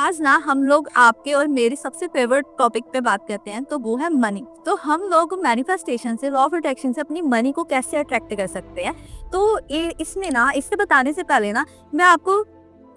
आज ना हम लोग आपके और मेरी सबसे फेवरेट टॉपिक पे बात करते हैं, तो वो है मनी। तो हम लोग मैनिफेस्टेशन से, लॉ ऑफ अट्रैक्शन से अपनी मनी को कैसे अट्रैक्ट कर सकते हैं। तो इसमें ना, इससे बताने से पहले ना मैं आपको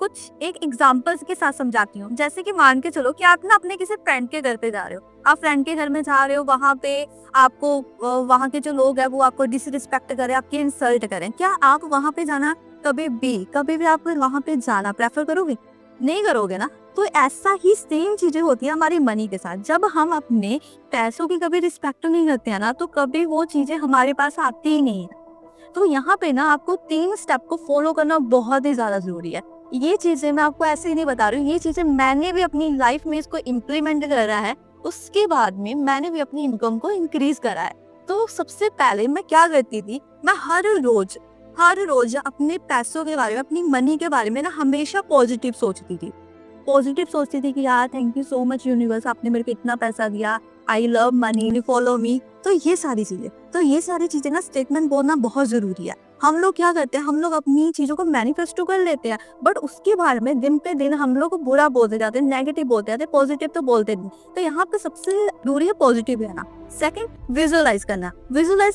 कुछ एक एग्जांपल्स के साथ समझाती हूँ। जैसे कि मान के चलो कि आप ना अपने किसी फ्रेंड के घर पे जा रहे हो, आप फ्रेंड के घर में जा रहे हो, वहां पे आपको वहां के जो लोग हैं वो आपको डिसरिस्पेक्ट करें, आपकी इंसल्ट करें। क्या आप वहां पे जाना कभी भी आप वहां पे जाना प्रेफर करोगे? नहीं करोगे ना। तो ऐसा ही सेम चीजें होती है हमारी मनी के साथ। जब हम अपने पैसों की कभी रिस्पेक्ट नहीं करते हैं ना, तो कभी वो चीजें हमारे पास आती ही नहीं है। तो यहाँ पे ना आपको 3 स्टेप को फॉलो करना बहुत ही ज्यादा जरूरी है। ये चीजें मैं आपको ऐसे ही नहीं बता रही हूँ, ये चीजें मैंने भी अपनी लाइफ में इसको इम्प्लीमेंट करा है। उसके बाद में मैंने भी अपनी इनकम को इंक्रीज करा है। तो सबसे पहले मैं क्या करती थी, मैं हर रोज अपने पैसों के बारे में, अपनी मनी के बारे में ना हमेशा पॉजिटिव सोचती थी कि यार thank you so much universe, आपने मेरे को इतना पैसा दिया, I love money, follow me. तो ये सारी चीजें ना स्टेटमेंट बोलना बहुत जरूरी है। हम लोग क्या करते हैं, हम लोग अपनी चीजों को मैनिफेस्टो कर लेते हैं, बट उसके बारे में दिन पे दिन हम लोग बुरा बोलते जाते हैं, नेगेटिव बोलते जाते हैं, पॉजिटिव तो बोलते नहीं। तो यहाँ पे सबसे जरूरी है पॉजिटिव रहना। सेकंड, विजुअलाइज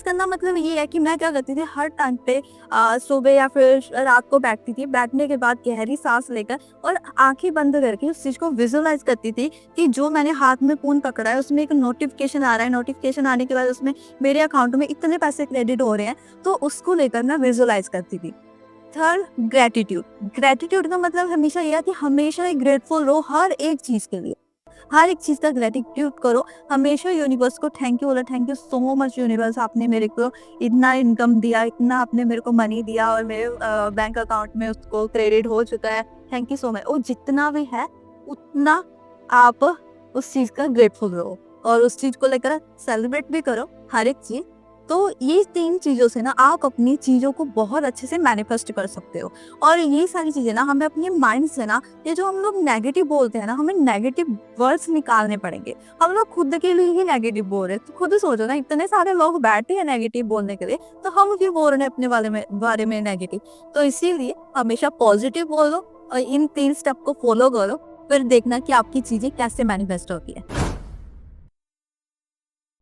करना मतलब ये है कि मैं क्या करती थी, हर टाइम पे सुबह या फिर रात को बैठती थी, बैठने के बाद गहरी सांस लेकर और आंखें बंद करके उस चीज को विजुअलाइज करती थी कि जो मैंने हाथ में फोन पकड़ा है उसमें एक नोटिफिकेशन आ रहा है, नोटिफिकेशन आने के बाद उसमें मेरे अकाउंट में इतने पैसे क्रेडिट हो रहे हैं, तो उसको लेकर मैं विजुअलाइज करती थी। थर्ड, ग्रेटिट्यूड का मतलब हमेशा यह है कि हमेशा ग्रेटफुल रहो हर एक चीज के लिए, हर एक चीज का ग्रेटिट्यूड करो। हमेशा यूनिवर्स को थैंक यू बोलो, thank you so much universe, आपने मेरे को इतना इनकम दिया, इतना आपने मेरे को मनी दिया और मेरे बैंक अकाउंट में उसको क्रेडिट हो चुका है, थैंक यू सो मच। और जितना भी है उतना आप उस चीज का ग्रेटफुल रहो और उस चीज को लेकर सेलिब्रेट भी करो, हर एक चीज। तो ये 3 चीजों से ना आप अपनी चीजों को बहुत अच्छे से मैनिफेस्ट कर सकते हो। और ये सारी चीजें ना हमें अपने माइंड से ना, ये जो हम लोग नेगेटिव बोलते हैं ना, हमें नेगेटिव वर्ड्स निकालने पड़ेंगे। हम लोग खुद के लिए ही नेगेटिव बोल रहे हैं, तो खुद सोचो ना, इतने सारे लोग बैठे हैं नेगेटिव बोलने के लिए, तो हम क्यों बोल रहे हैं अपने बारे में नेगेटिव। तो इसीलिए हमेशा पॉजिटिव बोलो और इन 3 स्टेप को फॉलो करो, फिर देखना कि आपकी चीजें कैसे मैनिफेस्ट होती है।